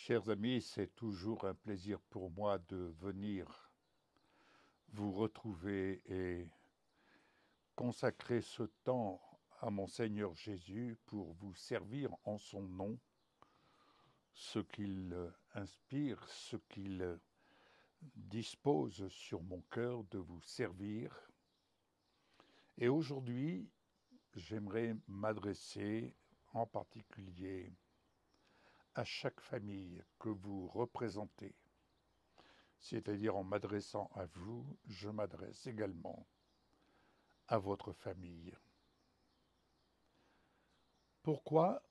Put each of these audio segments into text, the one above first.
Chers amis, c'est toujours un plaisir pour moi de venir vous retrouver et consacrer ce temps à mon Seigneur Jésus pour vous servir en son nom, ce qu'il inspire, ce qu'il dispose sur mon cœur de vous servir. Et aujourd'hui, j'aimerais m'adresser en particulier à chaque famille que vous représentez. C'est-à-dire en m'adressant à vous, je m'adresse également à votre famille. Pourquoi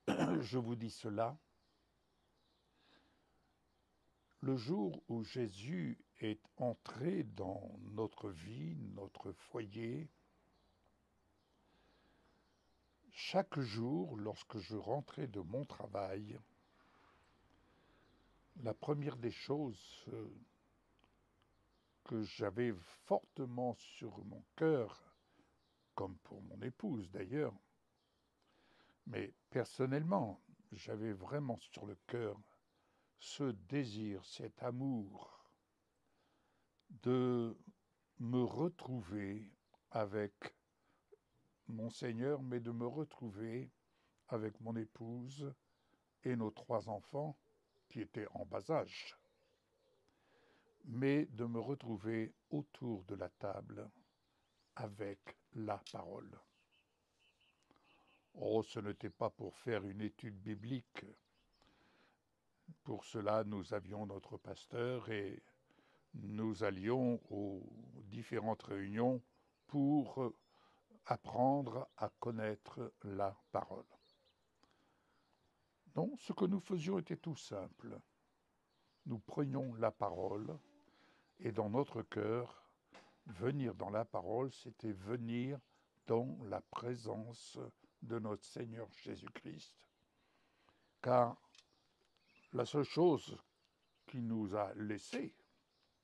je vous dis cela? Le jour où Jésus est entré dans notre vie, notre foyer, chaque jour, lorsque je rentrais de mon travail, la première des choses que j'avais fortement sur mon cœur, comme pour mon épouse d'ailleurs, mais personnellement, j'avais vraiment sur le cœur ce désir, cet amour de me retrouver avec mon Seigneur, mais de me retrouver avec mon épouse et nos 3 enfants qui étaient en bas âge, mais de me retrouver autour de la table avec la parole. Oh, ce n'était pas pour faire une étude biblique. Pour cela, nous avions notre pasteur et nous allions aux différentes réunions pour apprendre à connaître la parole. Non, ce que nous faisions était tout simple. Nous prenions la parole et dans notre cœur, venir dans la parole, c'était venir dans la présence de notre Seigneur Jésus-Christ. Car la seule chose qui nous a laissés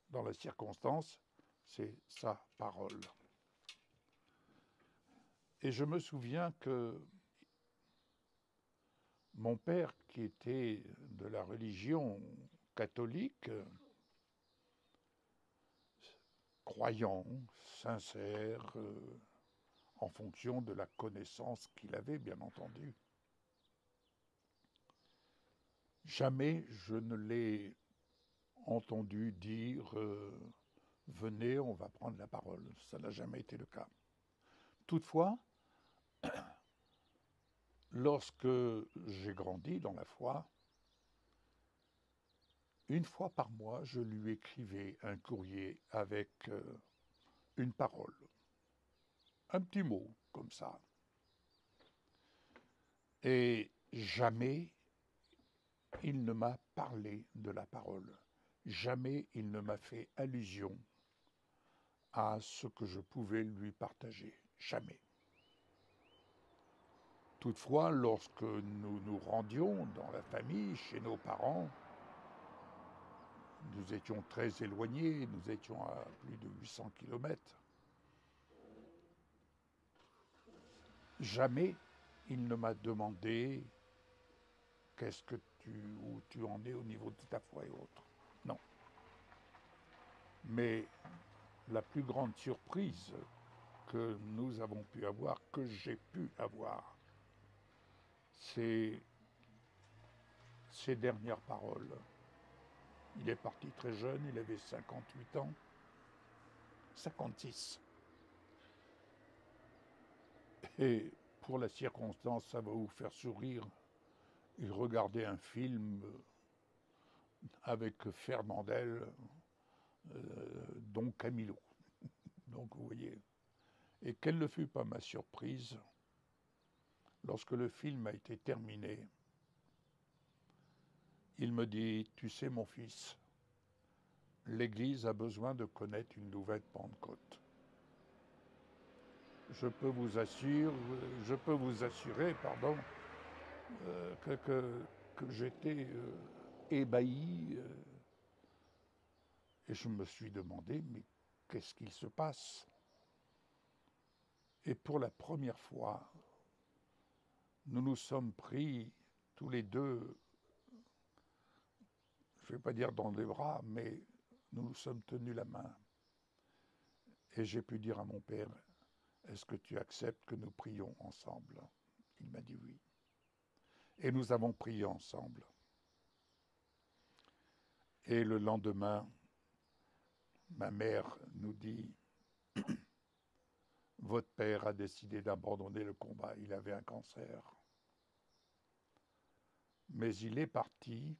dans la circonstance, c'est sa parole. Et je me souviens que mon père, qui était de la religion catholique, croyant, sincère, en fonction de la connaissance qu'il avait, bien entendu, jamais je ne l'ai entendu dire venez, on va prendre la parole. Ça n'a jamais été le cas. Toutefois, lorsque j'ai grandi dans la foi, une fois par mois, je lui écrivais un courrier avec une parole, un petit mot comme ça. Et jamais il ne m'a parlé de la parole. Jamais il ne m'a fait allusion à ce que je pouvais lui partager. Jamais. Toutefois, lorsque nous nous rendions dans la famille, chez nos parents, nous étions très éloignés, nous étions à plus de 800 kilomètres. Jamais il ne m'a demandé où tu en es au niveau de ta foi et autres. Non. Mais la plus grande surprise que nous avons pu avoir, que j'ai pu avoir, c'est ces dernières paroles. Il est parti très jeune, il avait 58 ans, 56. Et pour la circonstance, ça va vous faire sourire. Il regardait un film avec Fernandel, Don Camillo. Donc vous voyez. Et quelle ne fut pas ma surprise lorsque le film a été terminé. Il me dit, tu sais mon fils, l'Église a besoin de connaître une nouvelle Pentecôte. Je peux vous assurer, que j'étais ébahi et je me suis demandé, mais qu'est-ce qu'il se passe? Et pour la première fois, nous nous sommes pris tous les deux je ne vais pas dire dans les bras, mais nous nous sommes tenus la main. Et j'ai pu dire à mon père, est-ce que tu acceptes que nous prions ensemble? Il m'a dit oui. Et nous avons prié ensemble. Et le lendemain, ma mère nous dit, votre père a décidé d'abandonner le combat, il avait un cancer. Mais il est parti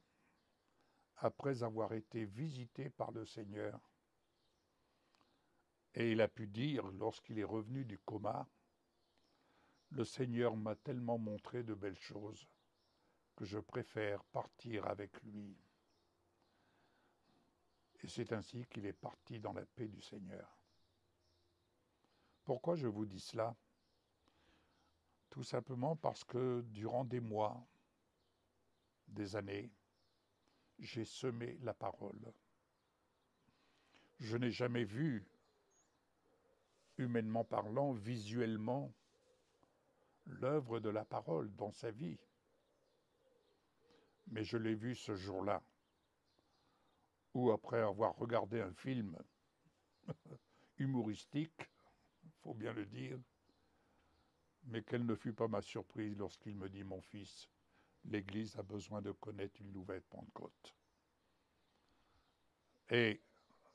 après avoir été visité par le Seigneur. Et il a pu dire, lorsqu'il est revenu du coma, le Seigneur m'a tellement montré de belles choses que je préfère partir avec lui. Et c'est ainsi qu'il est parti dans la paix du Seigneur. Pourquoi je vous dis cela? Tout simplement parce que durant des mois, des années, j'ai semé la parole. Je n'ai jamais vu, humainement parlant, visuellement, l'œuvre de la parole dans sa vie. Mais je l'ai vu ce jour-là, où après avoir regardé un film humoristique, il faut bien le dire, mais quelle ne fut pas ma surprise lorsqu'il me dit « Mon fils, l'Église a besoin de connaître une nouvelle Pentecôte ». Et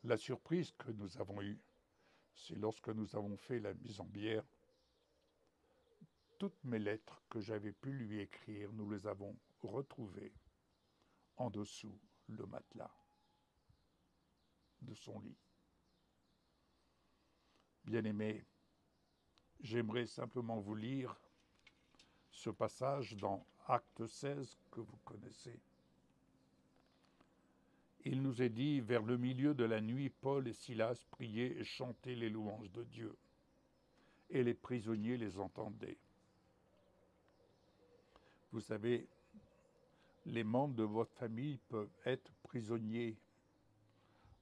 la surprise que nous avons eue, c'est lorsque nous avons fait la mise en bière, toutes mes lettres que j'avais pu lui écrire, nous les avons retrouvées en dessous le matelas de son lit. Bien-aimés, j'aimerais simplement vous lire ce passage dans Acte 16 que vous connaissez. Il nous est dit, vers le milieu de la nuit, Paul et Silas priaient et chantaient les louanges de Dieu. Et les prisonniers les entendaient. Vous savez, les membres de votre famille peuvent être prisonniers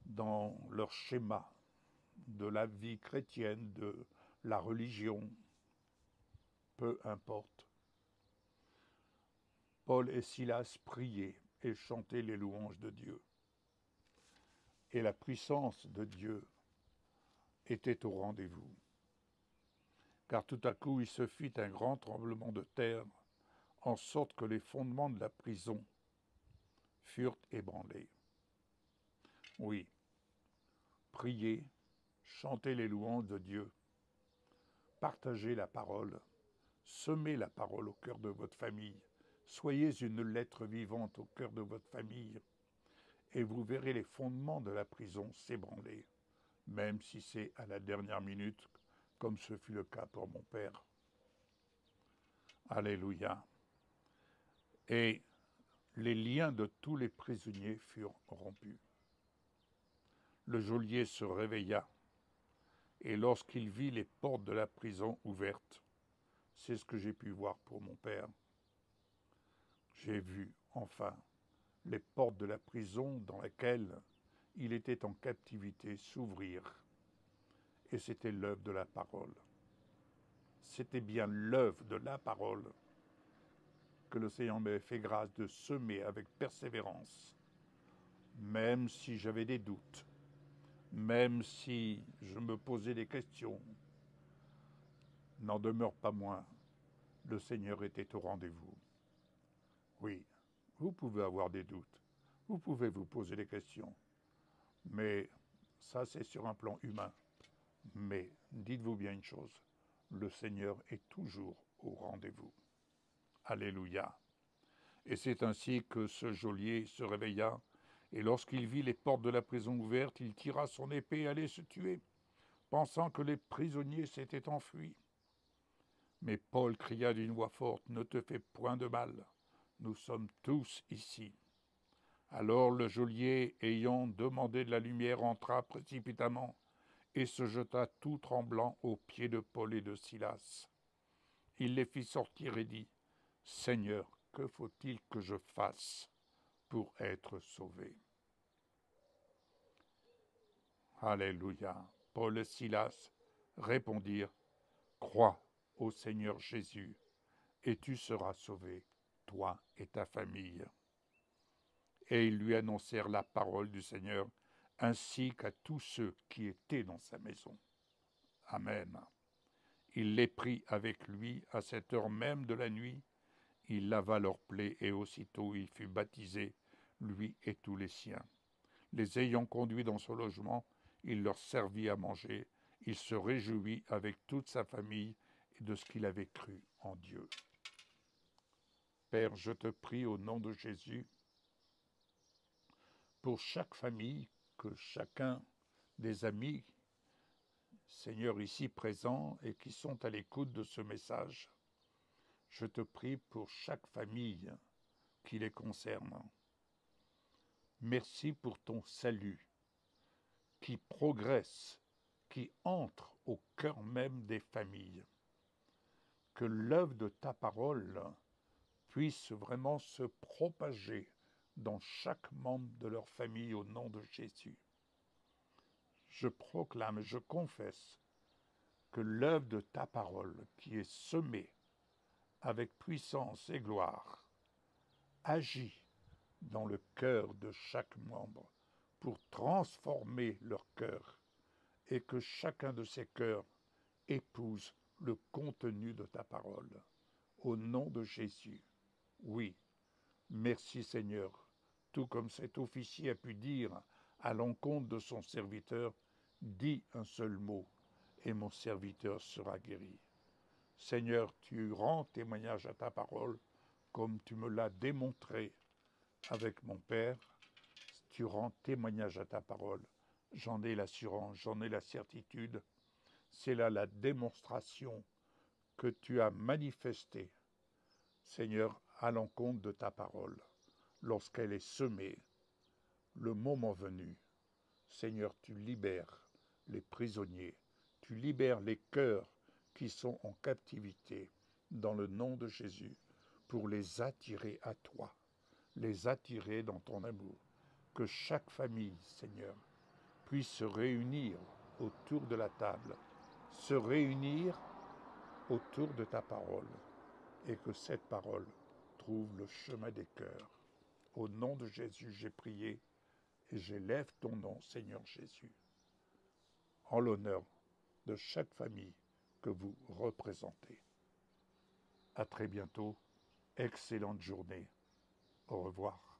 dans leur schéma de la vie chrétienne, de la religion, peu importe. Paul et Silas priaient et chantaient les louanges de Dieu. Et la puissance de Dieu était au rendez-vous. Car tout à coup, il se fit un grand tremblement de terre, en sorte que les fondements de la prison furent ébranlés. Oui, priez, chantez les louanges de Dieu, partagez la parole, semez la parole au cœur de votre famille, soyez une lettre vivante au cœur de votre famille, et vous verrez les fondements de la prison s'ébranler, même si c'est à la dernière minute, comme ce fut le cas pour mon père. Alléluia. Et les liens de tous les prisonniers furent rompus. Le geôlier se réveilla, et lorsqu'il vit les portes de la prison ouvertes, c'est ce que j'ai pu voir pour mon père. J'ai vu, enfin, les portes de la prison dans laquelle il était en captivité s'ouvrir, et c'était l'œuvre de la parole. C'était bien l'œuvre de la parole que le Seigneur m'avait fait grâce de semer avec persévérance, même si j'avais des doutes, même si je me posais des questions. N'en demeure pas moins, le Seigneur était au rendez-vous. Oui, vous pouvez avoir des doutes, vous pouvez vous poser des questions, mais ça c'est sur un plan humain. Mais dites-vous bien une chose, le Seigneur est toujours au rendez-vous. Alléluia. Et c'est ainsi que ce geôlier se réveilla, et lorsqu'il vit les portes de la prison ouvertes, il tira son épée et allait se tuer, pensant que les prisonniers s'étaient enfuis. Mais Paul cria d'une voix forte, « Ne te fais point de mal, nous sommes tous ici. » Alors le geôlier, ayant demandé de la lumière, entra précipitamment et se jeta tout tremblant aux pieds de Paul et de Silas. Il les fit sortir et dit, « Seigneur, que faut-il que je fasse pour être sauvé ?» Alléluia. Paul et Silas répondirent, « Crois au Seigneur Jésus, et tu seras sauvé, toi et ta famille. » et ils lui annoncèrent la parole du Seigneur, ainsi qu'à tous ceux qui étaient dans sa maison. Amen. Il les prit avec lui à cette heure même de la nuit. Il lava leurs plaies et aussitôt il fut baptisé, lui et tous les siens. Les ayant conduits dans son logement, il leur servit à manger. Il se réjouit avec toute sa famille et de ce qu'il avait cru en Dieu. Père, je te prie au nom de Jésus, pour chaque famille, que chacun des amis, Seigneur, ici présents et qui sont à l'écoute de ce message, je te prie pour chaque famille qui les concerne. Merci pour ton salut qui progresse, qui entre au cœur même des familles. Que l'œuvre de ta parole puisse vraiment se propager dans chaque membre de leur famille au nom de Jésus. Je proclame, je confesse que l'œuvre de ta parole qui est semée avec puissance et gloire agit dans le cœur de chaque membre pour transformer leur cœur et que chacun de ces cœurs épouse le contenu de ta parole. Au nom de Jésus, oui, merci Seigneur, tout comme cet officier a pu dire à l'encontre de son serviteur, dis un seul mot et mon serviteur sera guéri. Seigneur, tu rends témoignage à ta parole comme tu me l'as démontré avec mon Père. Tu rends témoignage à ta parole. J'en ai l'assurance, j'en ai la certitude. C'est là la démonstration que tu as manifestée, Seigneur, à l'encontre de ta parole, lorsqu'elle est semée, le moment venu. Seigneur, tu libères les prisonniers, tu libères les cœurs qui sont en captivité, dans le nom de Jésus, pour les attirer à toi, les attirer dans ton amour. Que chaque famille, Seigneur, puisse se réunir autour de la table, se réunir autour de ta parole, et que cette parole trouve le chemin des cœurs. Au nom de Jésus, j'ai prié, et j'élève ton nom, Seigneur Jésus, en l'honneur de chaque famille que vous représentez. À très bientôt, excellente journée, au revoir.